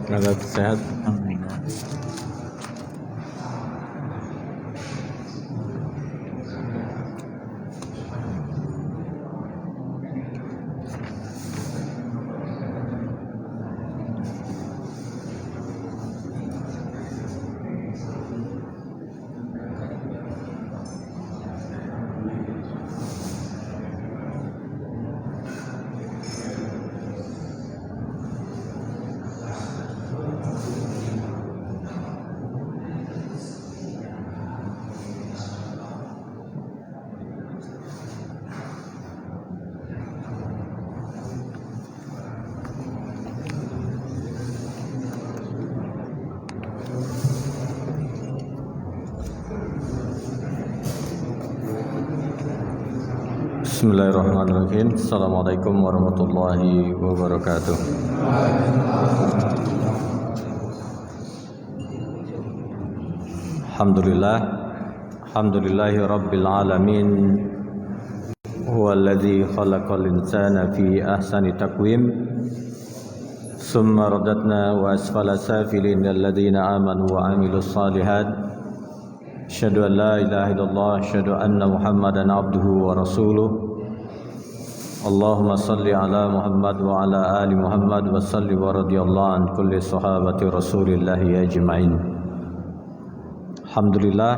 Semoga sehat. Amin. Bismillahirrahmanirrahim. Assalamualaikum warahmatullahi wabarakatuh. Alhamdulillahi rabbil alamin. Huwallazi khalaqal insana fi ahsani taqwim. Summa radadna wa asfala safilin alladhina amanu wa amilus salihat. Asyhadu an la ilaha illallah, asyhadu anna Muhammadan abduhu wa rasuluh. Allahumma salli ala Muhammad wa ala ali Muhammad wa salli wa radiyallahu an kulli sahabati Rasulillahi ajma'in. Alhamdulillah,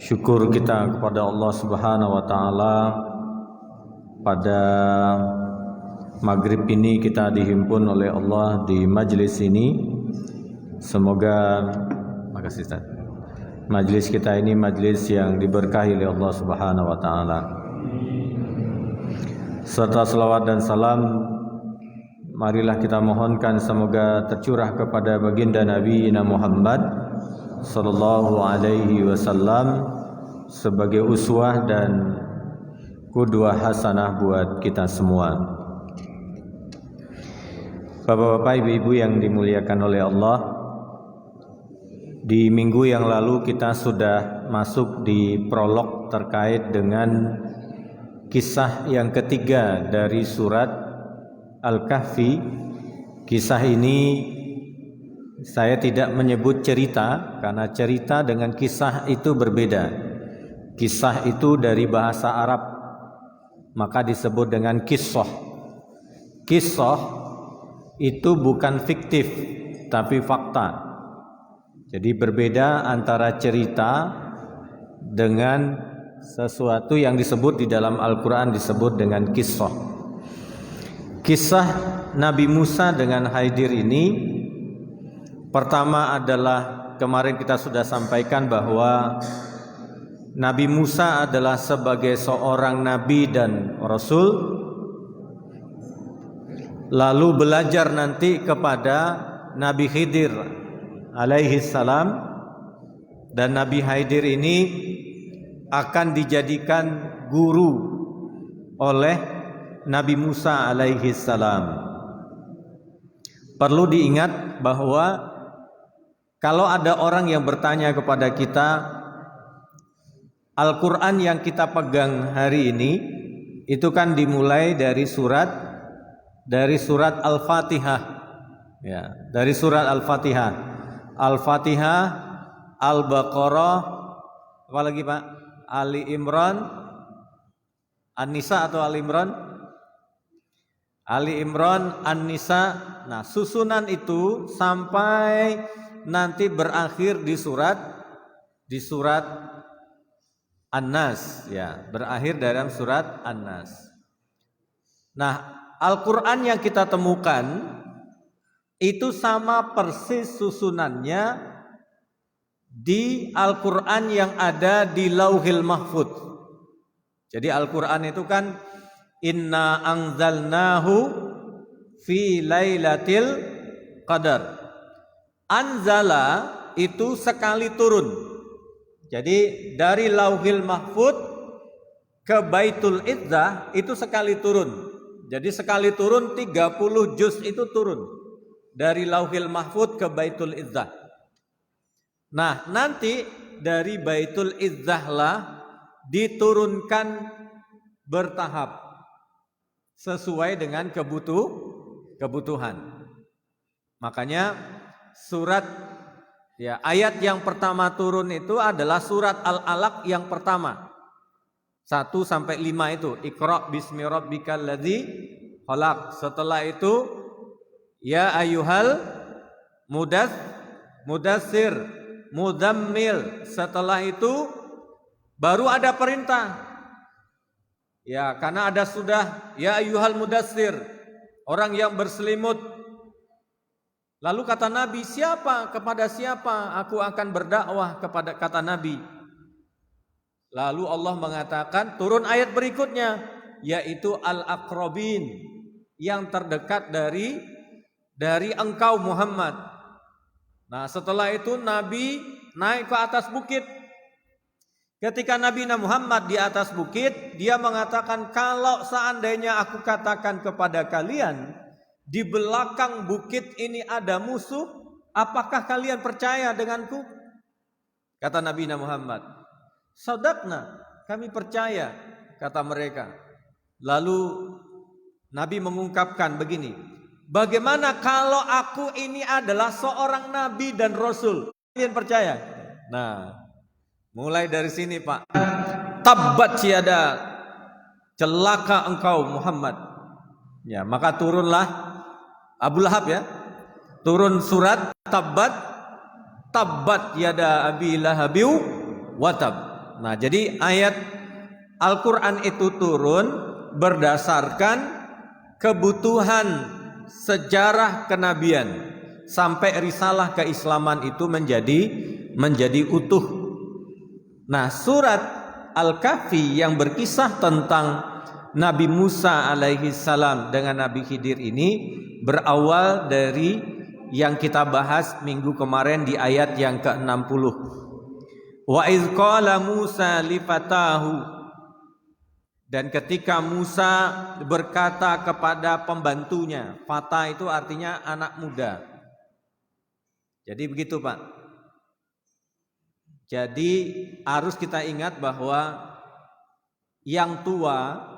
syukur kita kepada Allah Subhanahu wa taala. Pada maghrib ini kita dihimpun oleh Allah di majlis ini. Semoga, makasih Ustaz, majlis kita ini majlis yang diberkahi oleh Allah Subhanahu wa taala. Serta salawat dan salam marilah kita mohonkan semoga tercurah kepada baginda Nabi Muhammad sallallahu alaihi wasallam sebagai uswah dan qudwah hasanah buat kita semua. Bapak-bapak, ibu-ibu yang dimuliakan oleh Allah, di minggu yang lalu kita sudah masuk di prolog terkait dengan kisah yang ketiga dari surat Al-Kahfi. Kisah ini saya tidak menyebut cerita karena cerita dengan kisah itu berbeda. Kisah itu dari bahasa Arab, maka disebut dengan kisah. Kisah itu bukan fiktif tapi fakta. Jadi berbeda antara cerita dengan sesuatu yang disebut di dalam Al-Quran disebut dengan kisah. Kisah Nabi Musa dengan Khidir ini, pertama adalah kemarin kita sudah sampaikan bahwa Nabi Musa adalah sebagai seorang nabi dan rasul, lalu belajar nanti kepada Nabi Khidir alaihi salam, dan Nabi Khidir ini akan dijadikan guru oleh Nabi Musa alaihi salam. Perlu diingat bahwa kalau ada orang yang bertanya kepada kita, Al-Quran yang kita pegang hari ini itu kan dimulai dari surat Al-Fatihah, ya, dari surat Al-Fatihah, Al-Fatihah, Al-Baqarah, apa lagi Pak? Ali Imran, An-Nisa atau Ali Imran? Ali Imran, An-Nisa. Nah, susunan itu sampai nanti berakhir di surat An-Nas, ya, berakhir dalam surat An-Nas. Nah, Al-Quran yang kita temukan itu sama persis susunannya di Al-Quran yang ada di Lauhil Mahfud. Jadi Al-Quran itu kan inna anzalnahu fi lailatil qadar. Anzala itu sekali turun. Jadi dari Lauhil Mahfud ke Baitul Izzah itu sekali turun. Jadi sekali turun 30 juz itu turun dari Lauhil Mahfud ke Baitul Izzah. Nah, nanti dari Baitul Izzah lah diturunkan bertahap sesuai dengan kebutuhan. Makanya surat ayat yang pertama turun itu adalah surat Al-Alaq yang pertama. 1 sampai 5 itu Iqra bismi rabbikal ladzi khalaq. Setelah itu ya ayyuhal mudassir mudammil. Setelah itu baru ada perintah. Ya, karena ada sudah ya ayyuhal mudassir, orang yang berselimut. Lalu kata Nabi, kepada siapa aku akan berdakwah, kata Nabi. Lalu Allah mengatakan, turun ayat berikutnya, yaitu al-aqrabin, yang terdekat dari engkau Muhammad. Nah, setelah itu Nabi naik ke atas bukit. Ketika Nabi Muhammad di atas bukit, dia mengatakan, kalau seandainya aku katakan kepada kalian, di belakang bukit ini ada musuh, apakah kalian percaya denganku? Kata Nabi Muhammad, sadaqna, kami percaya, kata mereka. Lalu Nabi mengungkapkan begini, bagaimana kalau aku ini adalah seorang Nabi dan Rasul? Kalian percaya? Nah, mulai dari sini Pak, tabbat yada, celaka engkau Muhammad. Ya, maka turunlah Abu Lahab ya, turun surat tabbat yada abi lahabiu watab. Nah, jadi ayat Al-Quran itu turun berdasarkan kebutuhan sejarah kenabian sampai risalah keislaman itu menjadi utuh. Nah, surat Al-Kahfi yang berkisah tentang Nabi Musa alaihi salam dengan Nabi Khidir ini berawal dari yang kita bahas minggu kemarin di ayat yang ke-60. Wa iz qala Musa li fatahu, dan ketika Musa berkata kepada pembantunya, fata itu artinya anak muda. Jadi begitu Pak. Jadi harus kita ingat bahwa yang tua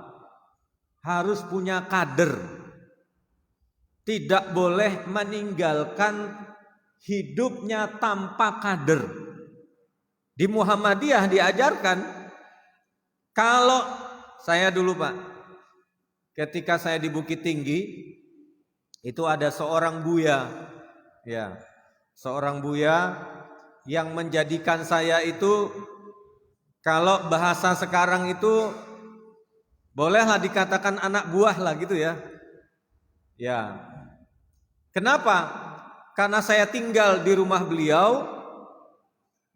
harus punya kader, tidak boleh meninggalkan hidupnya tanpa kader. Di Muhammadiyah diajarkan, kalau saya dulu Pak, ketika saya di Bukit Tinggi, itu ada seorang buya, ya, seorang buya yang menjadikan saya itu, kalau bahasa sekarang itu bolehlah dikatakan anak buah lah gitu ya. Ya. Kenapa? Karena saya tinggal di rumah beliau,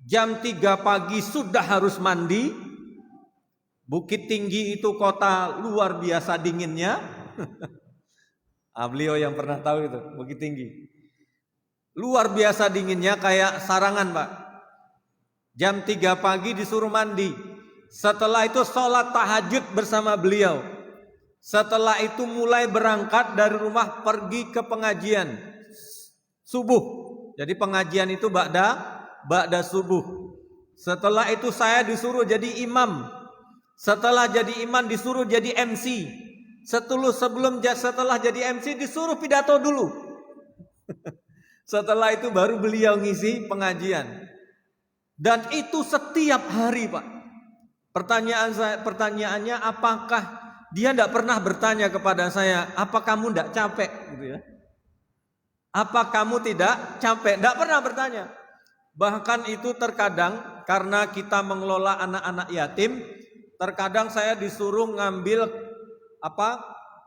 jam 3 pagi sudah harus mandi. Bukit Tinggi itu kota luar biasa dinginnya. Beliau yang pernah tahu itu, Bukit Tinggi. Luar biasa dinginnya kayak sarangan Pak. Jam 3 pagi disuruh mandi. Setelah itu sholat tahajud bersama beliau. Setelah itu mulai berangkat dari rumah pergi ke pengajian subuh. Jadi pengajian itu ba'da subuh. Setelah itu saya disuruh jadi imam. Setelah jadi imam disuruh jadi MC. Setelah jadi MC disuruh pidato dulu. Setelah itu baru beliau ngisi pengajian. Dan itu setiap hari Pak. Pertanyaannya, apakah dia tidak pernah bertanya kepada saya, apa kamu tidak capek? Gitu ya. Apa kamu tidak capek? Tidak pernah bertanya. Bahkan itu terkadang karena kita mengelola anak-anak yatim, terkadang saya disuruh ngambil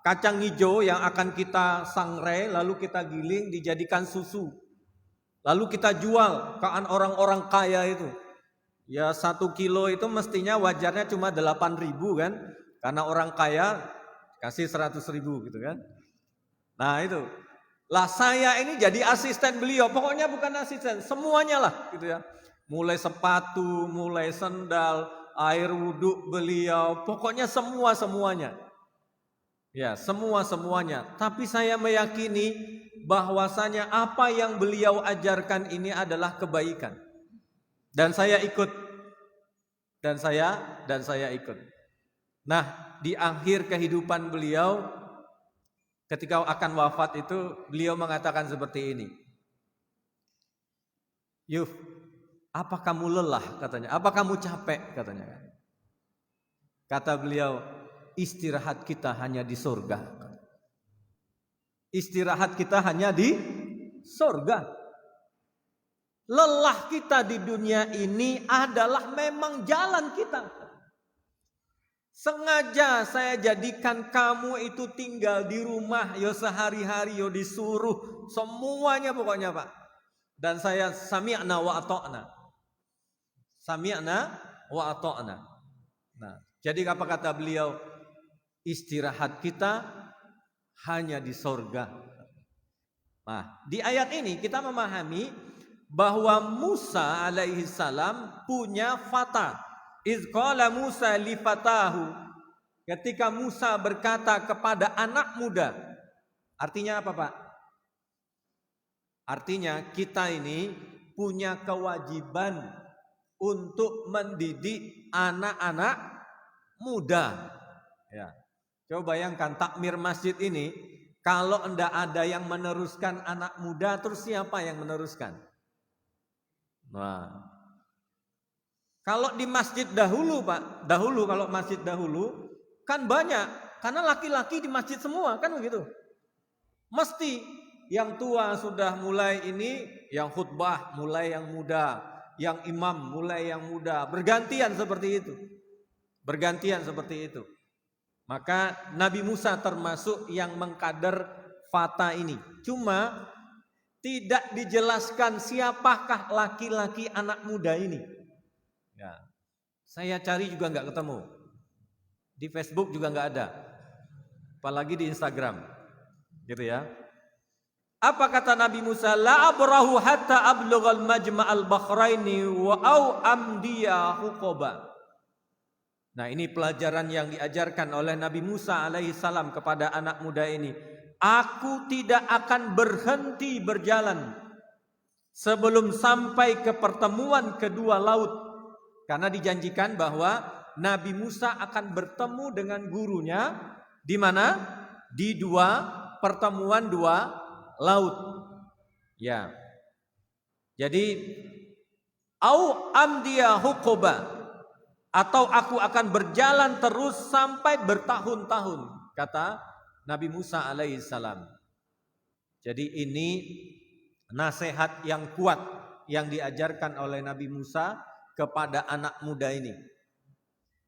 kacang hijau yang akan kita sangrai, lalu kita giling dijadikan susu, lalu kita jual ke orang-orang kaya itu. Ya 1 kilo itu mestinya wajarnya cuma 8.000 kan, karena orang kaya kasih 100.000 gitu kan. Nah itu lah, saya ini jadi asisten beliau, pokoknya bukan asisten, semuanya lah gitu ya. Mulai sepatu, mulai sendal, air wudhu beliau, pokoknya semuanya. Ya semuanya. Tapi saya meyakini bahwasanya apa yang beliau ajarkan ini adalah kebaikan. Dan saya ikut. Nah, di akhir kehidupan beliau, ketika akan wafat itu beliau mengatakan seperti ini. Yuf, apa kamu lelah katanya? Apa kamu capek katanya? Kata beliau, istirahat kita hanya di surga. Istirahat kita hanya di surga. Lelah kita di dunia ini adalah memang jalan kita. Sengaja saya jadikan kamu itu tinggal di rumah, yo sehari-hari yo disuruh semuanya pokoknya Pak. Dan saya sami'na wa ata'na. Sami'na wa ata'na. Nah, jadi apa kata beliau? Istirahat kita hanya di surga. Nah, di ayat ini kita memahami bahwa Musa alaihi salam punya fata. Iz qala Musa li fatahu. Ketika Musa berkata kepada anak muda. Artinya apa, Pak? Artinya kita ini punya kewajiban untuk mendidik anak-anak muda. Ya. Coba bayangkan takmir masjid ini, kalau enggak ada yang meneruskan anak muda, terus siapa yang meneruskan? Nah, kalau di masjid dahulu Pak, kalau masjid dahulu kan banyak, karena laki-laki di masjid semua kan begitu. Mesti yang tua sudah mulai ini, yang khutbah mulai yang muda, yang imam mulai yang muda, bergantian seperti itu. Bergantian seperti itu. Maka Nabi Musa termasuk yang mengkader fata ini. Cuma tidak dijelaskan siapakah laki-laki anak muda ini. Ya. Saya cari juga nggak ketemu. Di Facebook juga nggak ada. Apalagi di Instagram. Gitu ya. Apa kata Nabi Musa? La abrahu hatta ablughal majma'al bakhraini wa au amdiya huqaba. Nah, ini pelajaran yang diajarkan oleh Nabi Musa alaihi salam kepada anak muda ini. Aku tidak akan berhenti berjalan sebelum sampai ke pertemuan kedua laut. Karena dijanjikan bahwa Nabi Musa akan bertemu dengan gurunya di mana? Di pertemuan dua laut. Ya. Jadi au amdiya huqaba, atau aku akan berjalan terus sampai bertahun-tahun, kata Nabi Musa alaihi salam. Jadi ini nasihat yang kuat yang diajarkan oleh Nabi Musa kepada anak muda ini.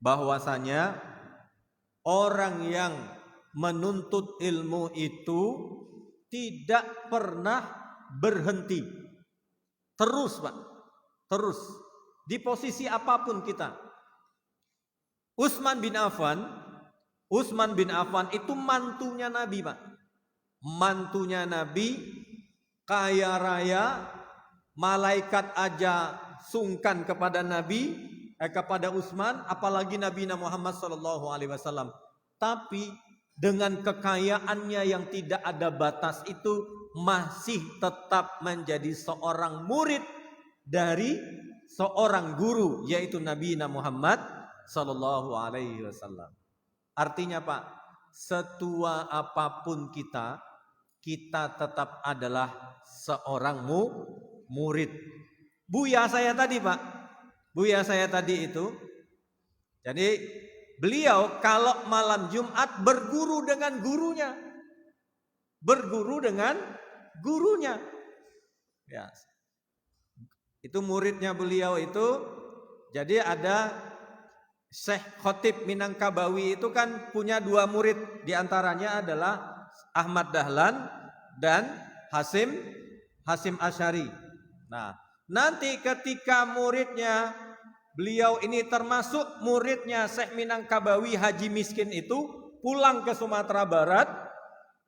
Bahwasanya orang yang menuntut ilmu itu tidak pernah berhenti. Terus Pak, terus. Di posisi apapun kita. Utsman bin Affan itu mantunya Nabi Pak. Mantunya Nabi, kaya raya, malaikat aja sungkan kepada Nabi, kepada Utsman, apalagi Nabi Muhammad SAW. Tapi dengan kekayaannya yang tidak ada batas itu masih tetap menjadi seorang murid dari seorang guru, yaitu Nabi Muhammad SAW. Artinya Pak, setua apapun kita tetap adalah seorang murid. Buya saya tadi Pak, buya saya tadi itu, jadi beliau kalau malam Jumat berguru dengan gurunya. Berguru dengan gurunya. Ya. Itu muridnya beliau itu. Jadi ada Syekh Khotib Minangkabawi itu kan punya dua murid. Di antaranya adalah Ahmad Dahlan dan Hasim Asy'ari. Nah, nanti ketika muridnya, beliau ini termasuk muridnya Syekh Minangkabawi Haji Miskin itu pulang ke Sumatera Barat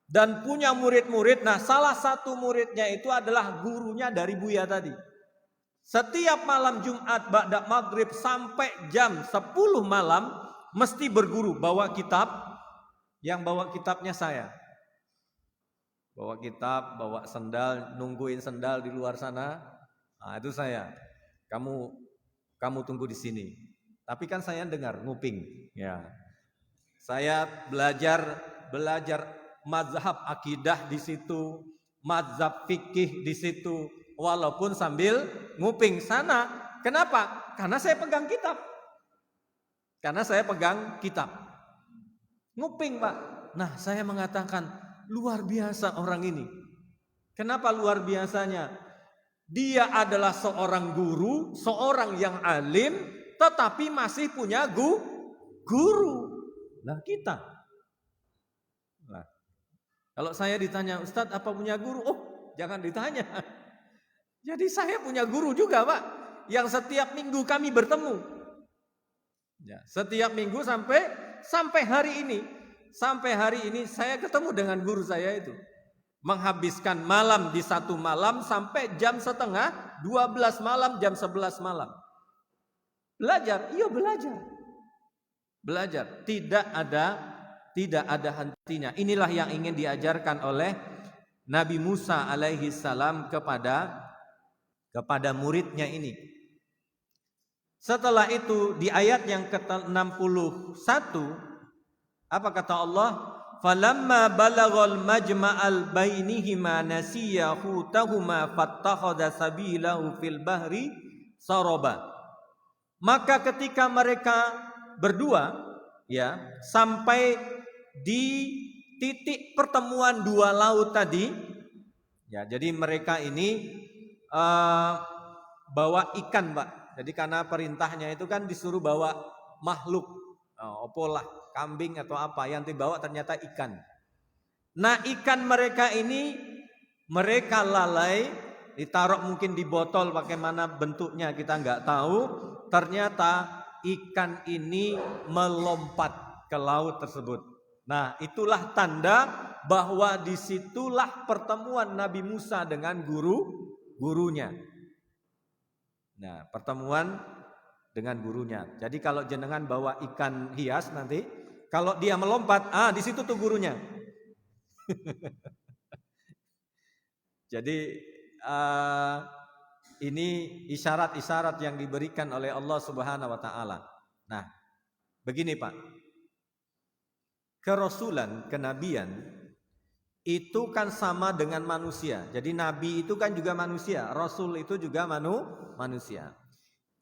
dan punya murid-murid. Nah, salah satu muridnya itu adalah gurunya dari Buya tadi. Setiap malam Jumat ba'da maghrib sampai jam 10 malam mesti berguru, bawa kitab. Yang bawa kitabnya saya. Bawa kitab, bawa sendal, nungguin sendal di luar sana. Nah, itu saya. Kamu tunggu di sini. Tapi kan saya dengar nguping, ya. Saya belajar mazhab akidah di situ, mazhab fikih di situ, walaupun sambil nguping sana. Kenapa? Karena saya pegang kitab. Nguping, Pak. Nah, saya mengatakan luar biasa orang ini. Kenapa luar biasanya? Dia adalah seorang guru, seorang yang alim, tetapi masih punya guru. Nah, kita. Nah, kalau saya ditanya, Ustadz apa punya guru? Oh, jangan ditanya. Jadi saya punya guru juga, Pak, yang setiap minggu kami bertemu. Ya, setiap minggu sampai hari ini. Sampai hari ini saya ketemu dengan guru saya itu. Menghabiskan malam di satu malam sampai jam setengah 12 malam, jam 11 malam. Belajar, iya belajar. Tidak ada hentinya. Inilah yang ingin diajarkan oleh Nabi Musa alaihi salam kepada muridnya ini. Setelah itu di ayat yang ke-61 apa kata Allah? Falamma balagal majma'al bainihima nasiya hutahuma fattakhadha sabilahu fil bahri saraba. Maka ketika mereka berdua ya sampai di titik pertemuan dua laut tadi ya, jadi mereka ini bawa ikan, Pak. Jadi karena perintahnya itu kan disuruh bawa makhluk, opolah, kambing atau apa, yang dibawa ternyata ikan. Nah, ikan mereka ini mereka lalai, ditaruh mungkin di botol, bagaimana bentuknya kita nggak tahu. Ternyata ikan ini melompat ke laut tersebut. Nah, itulah tanda bahwa disitulah pertemuan Nabi Musa dengan gurunya. Nah, pertemuan dengan gurunya. Jadi kalau jenengan bawa ikan hias nanti, kalau dia melompat, di situ tuh gurunya. Jadi ini isyarat-isyarat yang diberikan oleh Allah Subhanahu wa taala. Nah, begini, Pak. Kerasulan, kenabian itu kan sama dengan manusia. Jadi nabi itu kan juga manusia, rasul itu juga manusia.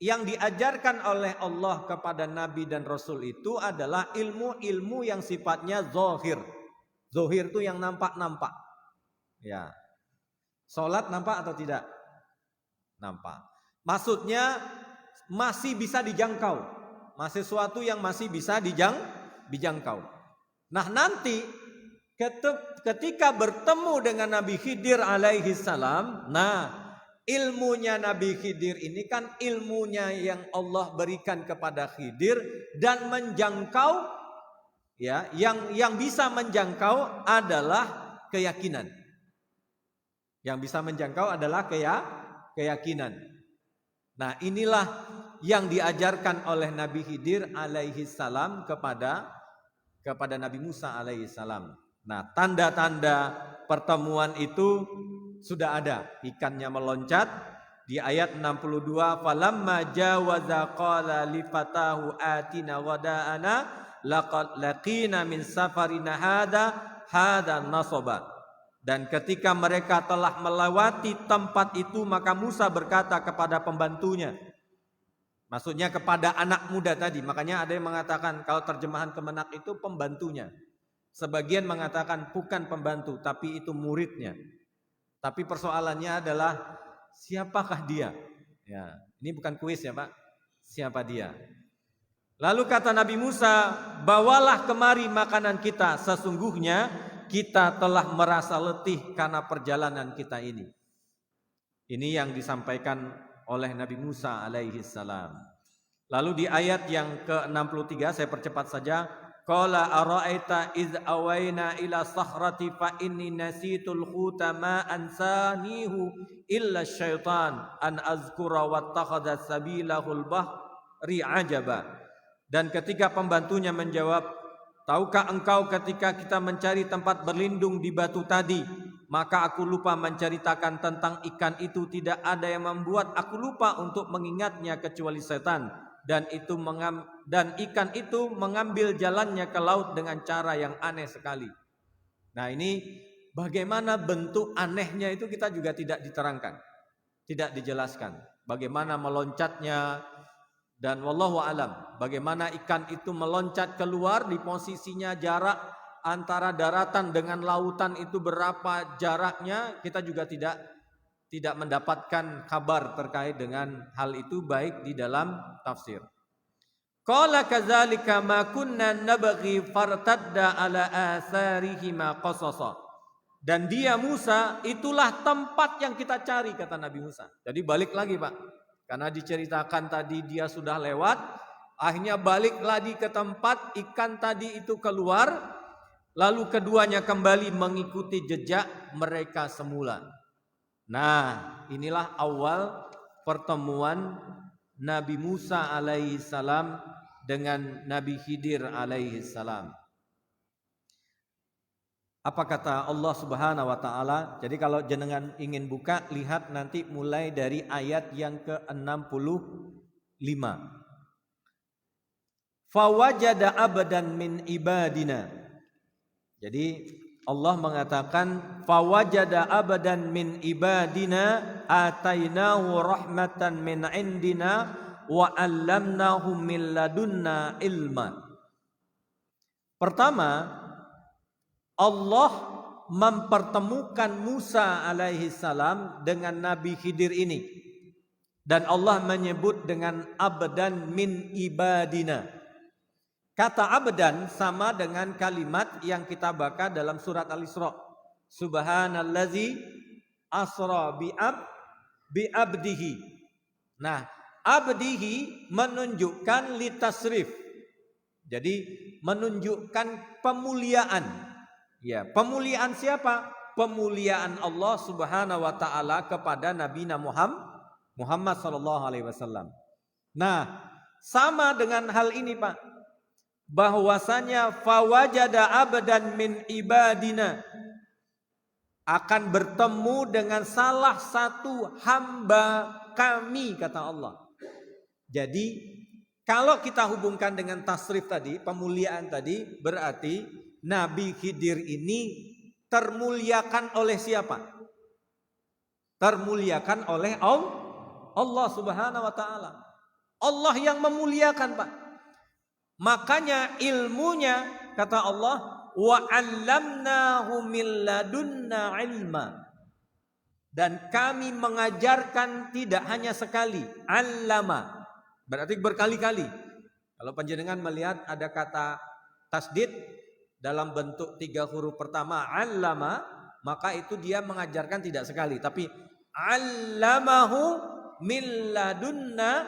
Yang diajarkan oleh Allah kepada nabi dan rasul itu adalah ilmu-ilmu yang sifatnya zahir. Zahir itu yang nampak-nampak. Ya. Salat nampak atau tidak? Nampak. Maksudnya masih bisa dijangkau. Masih sesuatu yang masih bisa dijangkau. Nah, nanti ketika bertemu dengan Nabi Khidir alaihi salam, nah ilmunya Nabi Khidir ini kan ilmunya yang Allah berikan kepada Khidir dan menjangkau ya, yang bisa menjangkau adalah keyakinan. Yang bisa menjangkau adalah keyakinan. Nah, inilah yang diajarkan oleh Nabi Khidir alaihi salam kepada Nabi Musa alaihi salam. Nah, tanda-tanda pertemuan itu sudah ada. Ikannya meloncat di ayat 62, falamma jawaza qala li fatahu atina ghada'ana laqad laqina min safarina hada nasaba. Dan ketika mereka telah melewati tempat itu, maka Musa berkata kepada pembantunya, maksudnya kepada anak muda tadi. Makanya ada yang mengatakan kalau terjemahan Kemenak itu pembantunya. Sebagian mengatakan bukan pembantu, tapi itu muridnya. Tapi persoalannya adalah siapakah dia? Ya, ini bukan kuis ya, Pak. Siapa dia? Lalu kata Nabi Musa, bawalah kemari makanan kita. Sesungguhnya kita telah merasa letih karena perjalanan kita ini. Ini yang disampaikan oleh Nabi Musa alaihi salam. Lalu di ayat yang ke-63, saya percepat saja. Qala ara'aita iz awayna ila sakhrati fa inni nasitul huta ma ansanihu illa syaitan an azkura wattakhadha sabilahul bahri ajaba. Dan ketika pembantunya menjawab, tahukah engkau ketika kita mencari tempat berlindung di batu tadi, maka aku lupa menceritakan tentang ikan itu. Tidak ada yang membuat aku lupa untuk mengingatnya kecuali setan. Dan ikan itu mengambil jalannya ke laut dengan cara yang aneh sekali. Nah ini bagaimana bentuk anehnya itu kita juga tidak diterangkan, tidak dijelaskan. Bagaimana meloncatnya, dan wallahu alam bagaimana ikan itu meloncat keluar di posisinya, jarak antara daratan dengan lautan itu berapa jaraknya, kita juga tidak mendapatkan kabar terkait dengan hal itu baik di dalam tafsir. Qala kadzalika ma kunna nabghi fartadda ala atharihima qasasa. Dan dia Musa itulah tempat yang kita cari, kata Nabi Musa. Jadi balik lagi Pak, karena diceritakan tadi dia sudah lewat, akhirnya balik lagi ke tempat ikan tadi itu keluar, lalu keduanya kembali mengikuti jejak mereka semula. Nah inilah awal pertemuan Nabi Musa alaihissalam dengan Nabi Khidir alaihissalam. Apa kata Allah Subhanahu wa taala? Jadi kalau jenengan ingin buka, lihat nanti mulai dari ayat yang ke-65. Fawajada abdan min ibadina. Jadi Allah mengatakan fawajada abdan min ibadina atainahu rahmatan min indina wa 'allamnahu min ladunna ilma. Pertama, Allah mempertemukan Musa alaihi salam dengan Nabi Khidir ini, dan Allah menyebut dengan abdan min ibadina. Kata abdan sama dengan kalimat yang kita baca dalam surat Al-Isra. Subhanallazi asra bi abdihi. Nah, abdihi menunjukkan litasrif. Jadi menunjukkan pemuliaan. Ya, pemuliaan siapa? Pemuliaan Allah Subhanahu wa taala kepada Nabi Muhammad sallallahu alaihi wasallam. Nah, sama dengan hal ini, Pak. Bahwasanya fawajada abdan min ibadina, akan bertemu dengan salah satu hamba kami, kata Allah. Jadi kalau kita hubungkan dengan tasrif tadi, pemuliaan tadi, berarti Nabi Khidir ini termuliakan oleh siapa? Termuliakan oleh Allah Subhanahu wa taala. Allah yang memuliakan, Pak. Makanya ilmunya, kata Allah, wa 'allamnahu min ladunna ilma. Dan kami mengajarkan tidak hanya sekali, 'allama. Berarti berkali-kali. Kalau panjenengan melihat ada kata tasdid dalam bentuk 3 huruf pertama 'allama, maka itu dia mengajarkan tidak sekali, tapi 'allamahu min ladunna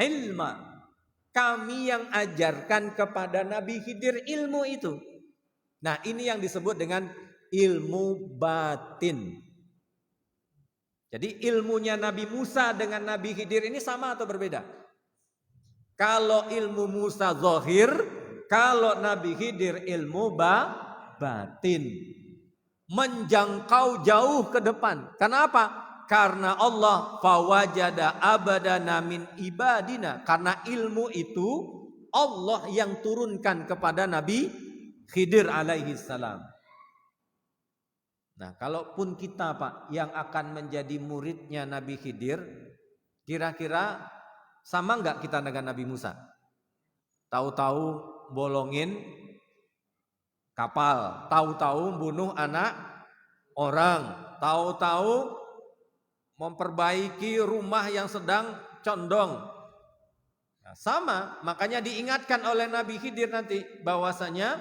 ilma. Kami yang ajarkan kepada Nabi Khidir ilmu itu. Nah, ini yang disebut dengan ilmu batin. Jadi ilmunya Nabi Musa dengan Nabi Khidir ini sama atau berbeda? Kalau ilmu Musa zahir, kalau Nabi Khidir ilmu batin. Menjangkau jauh ke depan. Kenapa? Karena Allah fawajada abadana min ibadina. Karena ilmu itu Allah yang turunkan kepada Nabi Khidir alaihi salam. Nah, kalaupun kita, Pak, yang akan menjadi muridnya Nabi Khidir, kira-kira sama enggak kita dengan Nabi Musa? Tahu-tahu bolongin kapal, tahu-tahu bunuh anak orang, tahu-tahu memperbaiki rumah yang sedang condong. Nah, sama, makanya diingatkan oleh Nabi Khidir nanti bahwasanya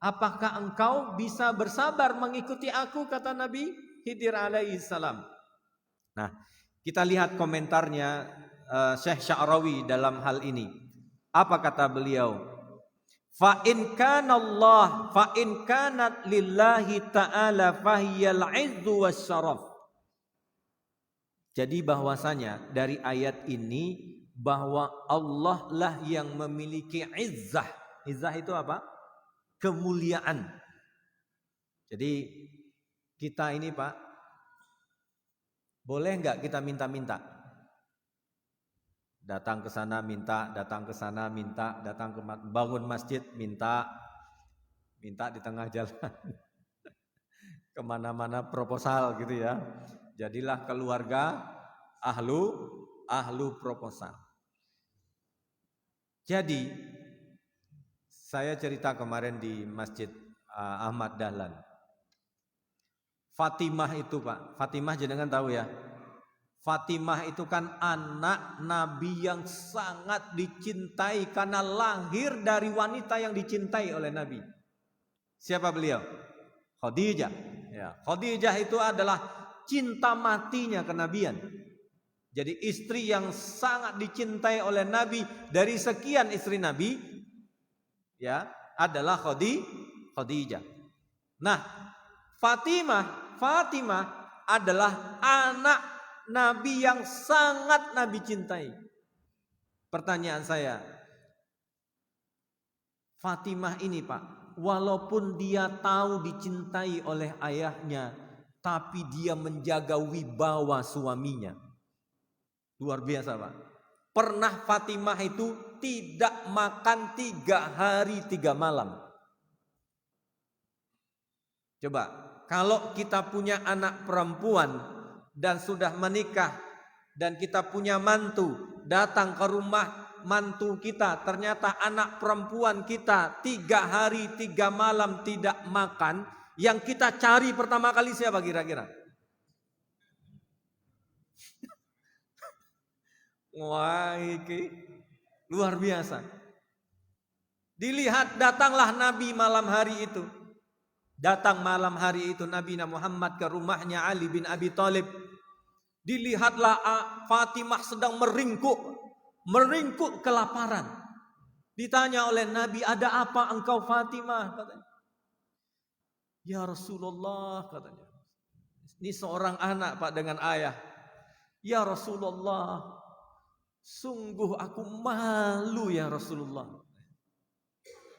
apakah engkau bisa bersabar mengikuti aku, kata Nabi Khidir alaihi salam. Nah, kita lihat komentarnya Syekh Sya'rawi dalam hal ini. Apa kata beliau? Fa in kana Allah, fa in kanat lillahi ta'ala fahiyal 'izzu wasyaraf. Jadi bahwasanya dari ayat ini bahwa Allah lah yang memiliki izzah. Izzah itu apa? Kemuliaan. Jadi kita ini, Pak, boleh enggak kita minta-minta? Datang ke sana minta, datang ke sana minta, datang ke bangun masjid minta di tengah jalan kemana-mana proposal gitu ya. Jadilah keluarga ahlu proposal. Jadi saya cerita kemarin di Masjid Ahmad Dahlan. Fatimah itu Pak, Fatimah jenengan tahu ya. Fatimah itu kan anak Nabi yang sangat dicintai karena lahir dari wanita yang dicintai oleh Nabi. Siapa beliau? Khadijah. Ya, Khadijah itu adalah cinta matinya kenabian. Jadi istri yang sangat dicintai oleh Nabi dari sekian istri Nabi, ya, adalah Khadijah. Nah, Fatimah adalah anak Nabi yang sangat Nabi cintai. Pertanyaan saya, Fatimah ini Pak, walaupun dia tahu dicintai oleh ayahnya, tapi dia menjaga wibawa suaminya. Luar biasa Pak. Pernah Fatimah itu tidak makan 3 hari 3 malam. Coba, kalau kita punya anak perempuan dan sudah menikah dan kita punya mantu, datang ke rumah mantu kita, ternyata anak perempuan kita 3 hari 3 malam tidak makan, yang kita cari pertama kali siapa kira-kira? Wah, ini luar biasa. Dilihat, datanglah Nabi malam hari itu. Datang malam hari itu Nabi Muhammad ke rumahnya Ali bin Abi Thalib. Dilihatlah Fatimah sedang meringkuk kelaparan. Ditanya oleh Nabi, ada apa engkau Fatimah? Katanya. Ya Rasulullah, katanya. Ini seorang anak Pak dengan ayah. Ya Rasulullah, sungguh aku malu ya Rasulullah.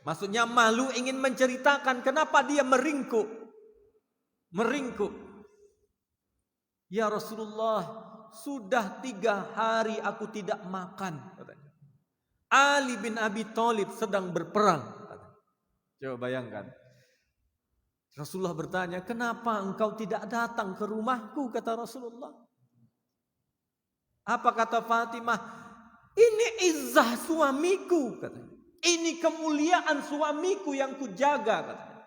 Maksudnya malu, ingin menceritakan kenapa dia meringkuk. Ya Rasulullah, sudah 3 hari aku tidak makan, katanya. Ali bin Abi Thalib sedang berperang, katanya. Coba bayangkan. Rasulullah bertanya, kenapa engkau tidak datang ke rumahku, kata Rasulullah. Apa kata Fatimah? Ini izzah suamiku, katanya. Ini kemuliaan suamiku yang kujaga, katanya.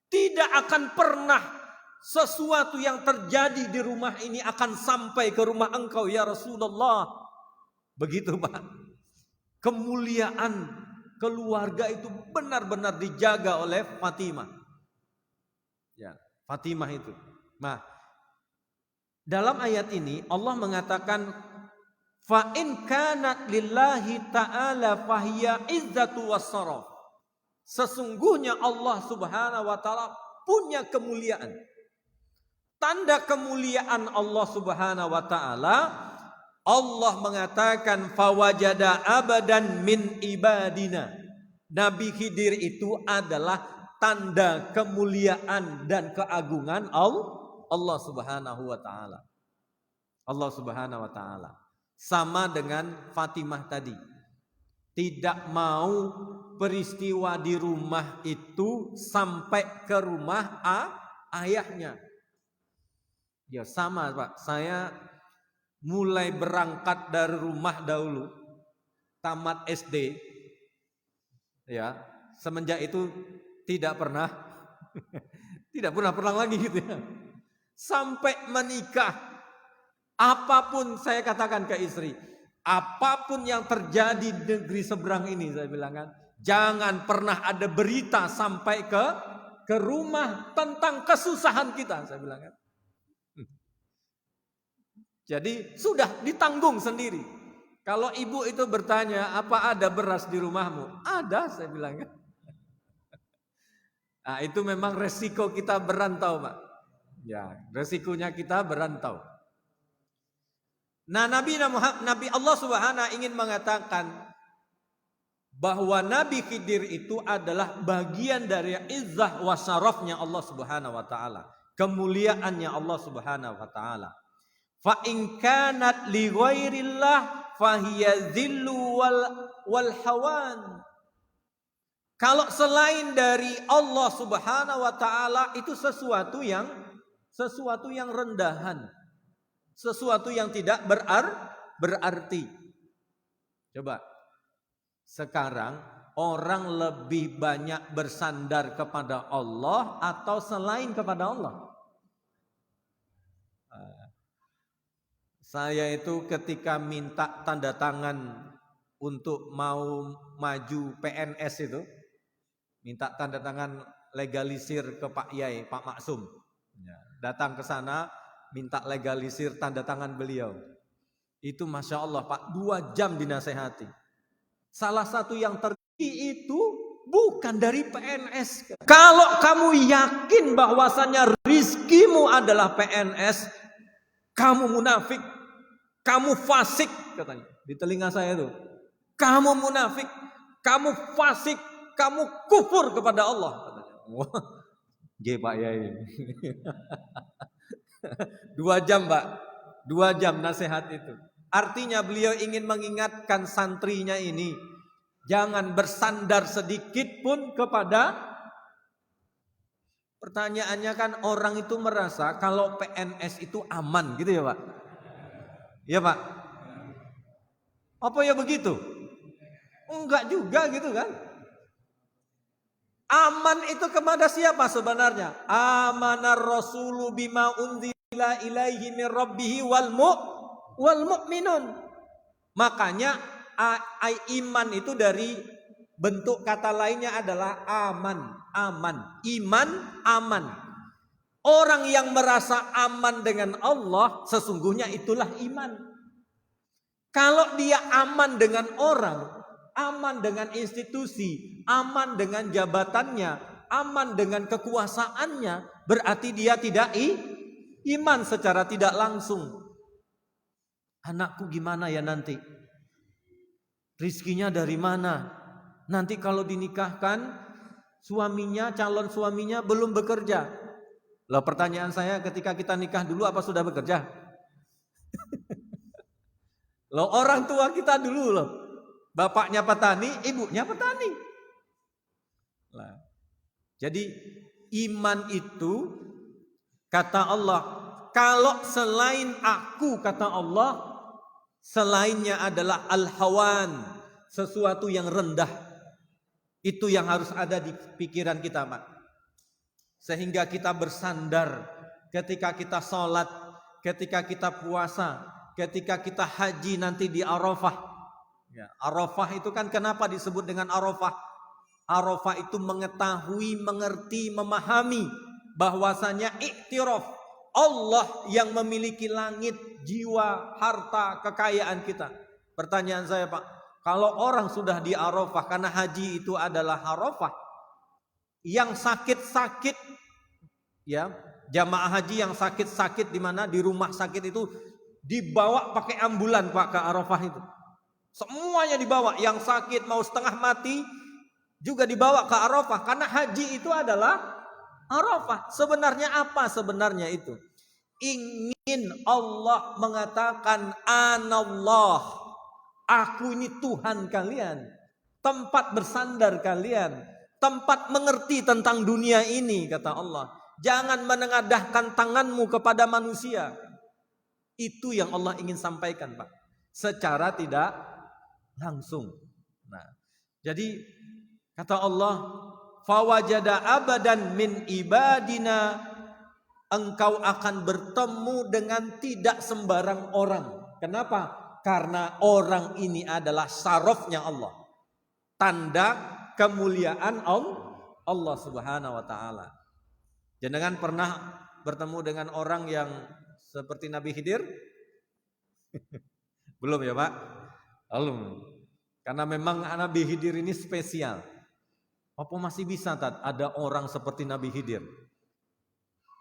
Tidak akan pernah sesuatu yang terjadi di rumah ini akan sampai ke rumah engkau ya Rasulullah. Begitu Pak. Kemuliaan keluarga itu benar-benar dijaga oleh Fatimah. Ya, Fatimah itu. Nah, dalam ayat ini Allah mengatakan fa in kanat lillahi ta'ala fahiya izzatu wassaraf. Sesungguhnya Allah Subhanahu wa taala punya kemuliaan. Tanda kemuliaan Allah Subhanahu wa taala, Allah mengatakan fawajada abadan min ibadina. Nabi Khidir itu adalah tanda kemuliaan dan keagungan Allah Subhanahu wa taala. Allah Subhanahu wa taala. Sama dengan Fatimah tadi. Tidak mau peristiwa di rumah itu sampai ke rumah ayahnya. Ya sama Pak, saya mulai berangkat dari rumah dahulu, tamat SD, ya semenjak itu tidak pernah pulang lagi gitu ya. Sampai menikah, apapun saya katakan ke istri, apapun yang terjadi di negeri seberang ini, saya bilang kan, jangan pernah ada berita sampai ke rumah tentang kesusahan kita, saya bilang kan. Jadi sudah ditanggung sendiri. Kalau ibu itu bertanya, apa ada beras di rumahmu? Ada, saya bilang kan. Nah, itu memang resiko kita berantau, Pak. Ya, resikonya kita berantau. Nah, Nabi Allah Subhanahu ingin mengatakan bahwa Nabi Khidir itu adalah bagian dari izzah wa syarafnya Allah Subhanahu wa taala, kemuliaannya Allah Subhanahu wa taala. Fa in kanat li ghairillah fahiya dhillu wal hawan. Kalau selain dari Allah Subhanahu wa taala itu sesuatu yang sesuatu yang rendahan, sesuatu yang tidak berarti. Coba sekarang orang lebih banyak bersandar kepada Allah atau selain kepada Allah? Saya itu ketika minta tanda tangan untuk mau maju PNS itu, minta tanda tangan legalisir ke Pak Yai, Pak Maksum. Datang ke sana, minta legalisir tanda tangan beliau. Itu Masya Allah Pak, 2 jam dinasehati. Salah satu yang terjadi itu bukan dari PNS. Kalau kamu yakin bahwasannya rizkimu adalah PNS, kamu munafik, kamu fasik, katanya di telinga saya itu. Kamu munafik, kamu fasik, kamu kufur kepada Allah, katanya. Wah, Pak Yai. 2 jam Pak, 2 jam nasihat itu. Artinya beliau ingin mengingatkan santrinya ini, jangan bersandar sedikit pun kepada. Pertanyaannya kan orang itu merasa kalau PNS itu aman gitu ya Pak? Ya Pak? Apa ya begitu? Enggak juga gitu kan? Aman itu kepada siapa sebenarnya? Amanar rasulu bima unzila ilaihi min rabbihi wal mu'minun. Makanya iman itu dari bentuk kata lainnya adalah aman, iman, aman. Orang yang merasa aman dengan Allah sesungguhnya itulah iman. Kalau dia aman dengan orang, aman dengan institusi, aman dengan jabatannya, aman dengan kekuasaannya, berarti dia tidak iman secara tidak langsung. Anakku gimana ya nanti? Rizkinya dari mana? Nanti kalau dinikahkan, suaminya, calon suaminya belum bekerja. Lah pertanyaan saya, ketika kita nikah dulu apa sudah bekerja? Loh orang tua kita dulu loh, bapaknya petani, ibunya petani. Nah, jadi iman itu kata Allah, kalau selain aku kata Allah, selainnya adalah al-hawan, sesuatu yang rendah. Itu yang harus ada di pikiran kita, Pak. Sehingga kita bersandar ketika kita sholat, ketika kita puasa, ketika kita haji nanti di Arafah. Ya, Arafah itu kan kenapa disebut dengan Arafah? Arafah itu mengetahui, mengerti, memahami bahwasanya iktiraf Allah yang memiliki langit, jiwa, harta, kekayaan kita. Pertanyaan saya Pak, kalau orang sudah di Arafah, karena haji itu adalah Arafah, yang sakit-sakit, ya jamaah haji yang sakit-sakit di mana di rumah sakit itu dibawa pakai ambulan Pak ke Arafah itu. Semuanya dibawa, yang sakit mau setengah mati juga dibawa ke Arafah karena haji itu adalah Arafah. Sebenarnya apa sebenarnya itu? Ingin Allah mengatakan anallah, aku ini Tuhan kalian, tempat bersandar kalian, tempat mengerti tentang dunia ini kata Allah. Jangan menengadahkan tanganmu kepada manusia. Itu yang Allah ingin sampaikan Pak, secara tidak langsung. Nah, jadi kata Allah, fawajada abadan min ibadina, engkau akan bertemu dengan tidak sembarang orang. Kenapa? Karena orang ini adalah syarafnya Allah, tanda kemuliaan Allah Subhanahu wa taala. Jenengan pernah bertemu dengan orang yang seperti Nabi Khidir? Belum ya Pak? Belum. Karena memang Nabi Khidir ini spesial. Apa masih bisa ada orang seperti Nabi Khidir?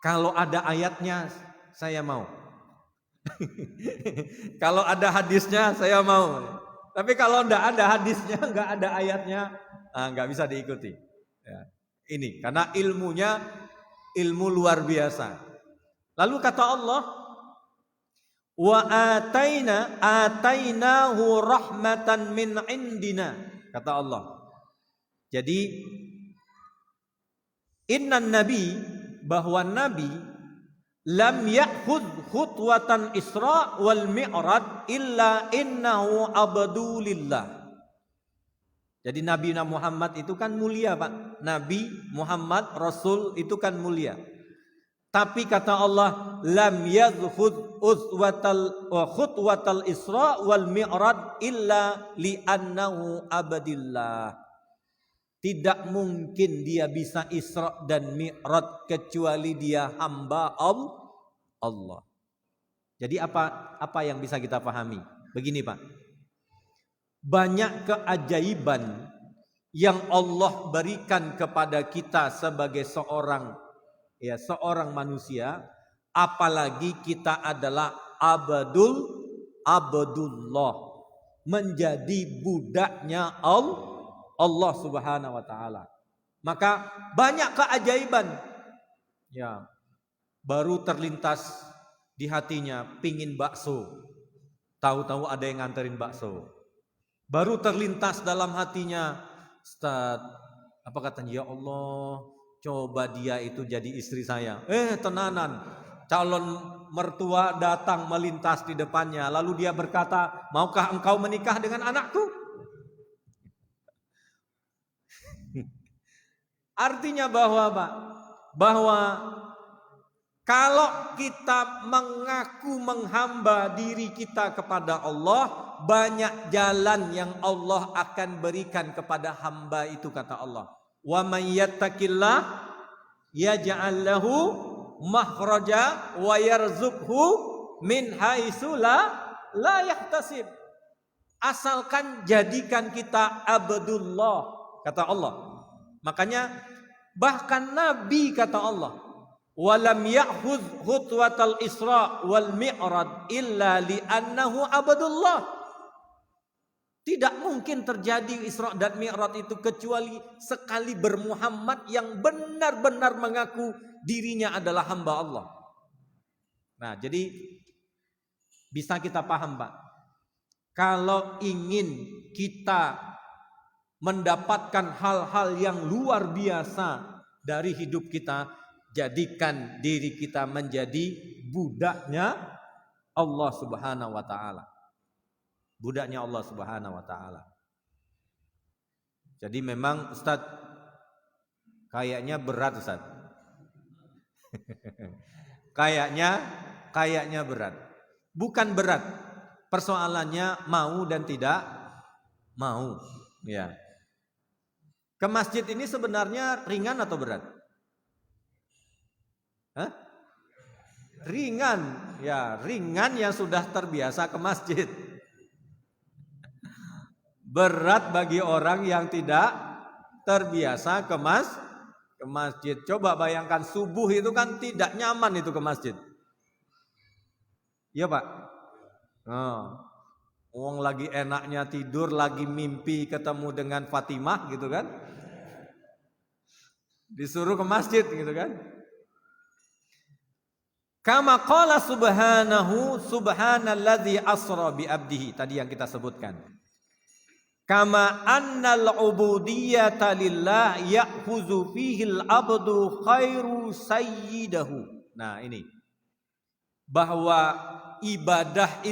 Kalau ada ayatnya saya mau. Kalau ada hadisnya saya mau. Tapi kalau tidak ada hadisnya, nggak ada ayatnya, nggak bisa diikuti. Ya. Ini karena ilmunya ilmu luar biasa. Lalu kata Allah, wa atainahu rahmatan min indina, kata Allah. Jadi innan nabi, bahwa nabi lam ya'khudh khutwatan Isra wal Mi'raj illa innahu abdulillah. Jadi Nabi Muhammad itu kan mulia, Pak. Nabi Muhammad Rasul itu kan mulia. Tapi kata Allah, lam yadkhud khutwatal Isra wal Mi'raj illa li'annahu abadillah. Tidak mungkin dia bisa Isra dan Mi'raj kecuali dia hamba Allah. Jadi apa yang bisa kita pahami? Begini, Pak. Banyak keajaiban yang Allah berikan kepada kita sebagai seorang manusia, apalagi kita adalah abdullah, menjadi budaknya Allah Subhanahu wa taala. Maka banyak keajaiban. Ya, baru terlintas di hatinya pingin bakso. Tahu-tahu ada yang nganterin bakso. Baru terlintas dalam hatinya, Ustaz, apa katanya? Ya Allah, coba dia itu jadi istri saya. Tenanan, calon mertua datang melintas di depannya. Lalu dia berkata, maukah engkau menikah dengan anakku? Artinya bahwa kalau kita mengaku menghamba diri kita kepada Allah, banyak jalan yang Allah akan berikan kepada hamba itu, kata Allah. Wa may yattaqillah yaj'al lahu makhraja wa yarzuqhu min haitsu la yahtasib. Asalkan jadikan kita abdullah, kata Allah. Makanya bahkan Nabi, kata Allah, walam ya'khudh khutwatal Isra wal Mi'raj illa li'annahu abdullah. Tidak mungkin terjadi Isra dan Mi'raj itu kecuali sekali bermuhammad yang benar-benar mengaku dirinya adalah hamba Allah. Nah, jadi bisa kita paham, Pak. Kalau ingin kita mendapatkan hal-hal yang luar biasa dari hidup kita, jadikan diri kita menjadi budaknya Allah Subhanahu wa taala. Budaknya Allah Subhanahu wa taala. Jadi memang Ustaz, kayaknya berat, Ustaz. kayaknya berat. Bukan berat. Persoalannya mau dan tidak mau, ya. Ke masjid ini sebenarnya ringan atau berat? Ringan, ya, ringan yang sudah terbiasa ke masjid. Berat bagi orang yang tidak terbiasa ke masjid. Coba bayangkan subuh itu kan tidak nyaman itu ke masjid. Iya, Pak. Wong lagi enaknya tidur, lagi mimpi ketemu dengan Fatimah gitu kan. Disuruh ke masjid gitu kan. Kama qala subhanalladzi asra bi abdihi, tadi yang kita sebutkan. Kama annal ubudiyyata lillah ya'khuzu fihil abdu khairu sayyidahu. Nah, ini bahwa ibadah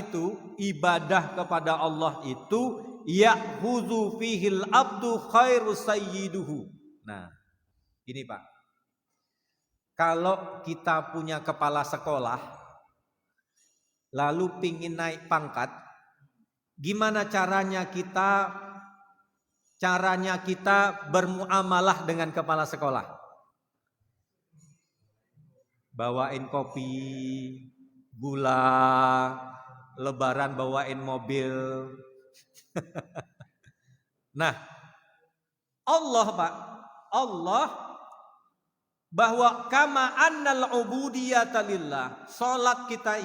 kepada Allah itu ya'khuzu fihil abdu khairu sayyiduhu. Nah, ini Pak. Kalau kita punya kepala sekolah lalu pingin naik pangkat, gimana caranya kita bermuamalah dengan kepala sekolah? Bawain kopi, gula, lebaran bawain mobil. Nah, Allah, Pak, Allah bahwa kama annal ubudiyyata lillah, salat kita,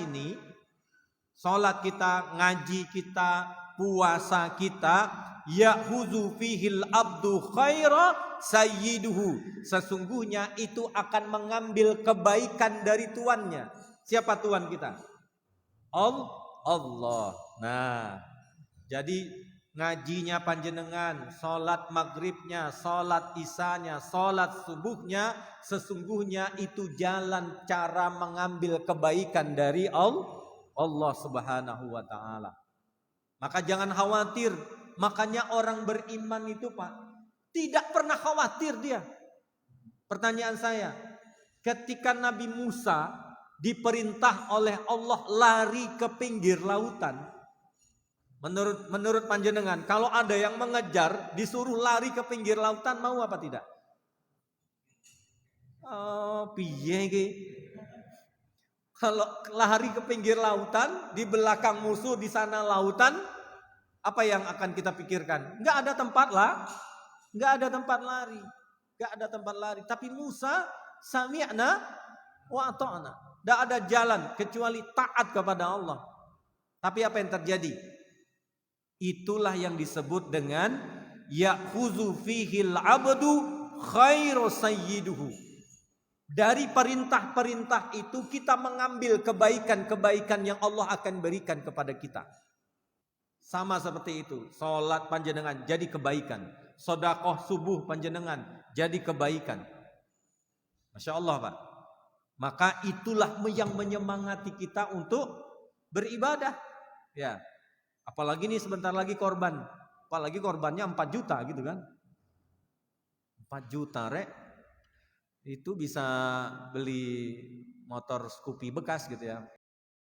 ngaji kita, puasa kita, ya'khudzu fihil abdu khaira sayyiduhu, sesungguhnya itu akan mengambil kebaikan dari tuannya. Siapa tuan kita? Allah. Nah, jadi ngajinya panjenengan, salat maghribnya, salat isanya, salat subuhnya, sesungguhnya itu jalan cara mengambil kebaikan dari Allah Subhanahu wa taala. Maka jangan khawatir. Makanya orang beriman itu, Pak, tidak pernah khawatir dia. Pertanyaan saya, ketika Nabi Musa diperintah oleh Allah lari ke pinggir lautan, menurut panjenengan, kalau ada yang mengejar disuruh lari ke pinggir lautan, mau apa tidak? Oh, piye iki? Kalau lari ke pinggir lautan, di belakang musuh, di sana lautan, apa yang akan kita pikirkan? Enggak ada tempat lah, enggak ada tempat lari, enggak ada tempat lari. Tapi Musa sami'na wa ata'na. Enggak ada jalan kecuali taat kepada Allah. Tapi apa yang terjadi? Itulah yang disebut dengan ya'khuzu fihil abdu khairu sayyiduhu. Dari perintah-perintah itu kita mengambil kebaikan-kebaikan yang Allah akan berikan kepada kita. Sama seperti itu, salat panjenengan jadi kebaikan, sedekah subuh panjenengan jadi kebaikan. Masya Allah, Pak. Maka itulah yang menyemangati kita untuk beribadah. Ya, apalagi nih sebentar lagi korban, apalagi korbannya 4 juta gitu kan. 4 juta rek, itu bisa beli motor Scoopy bekas gitu ya.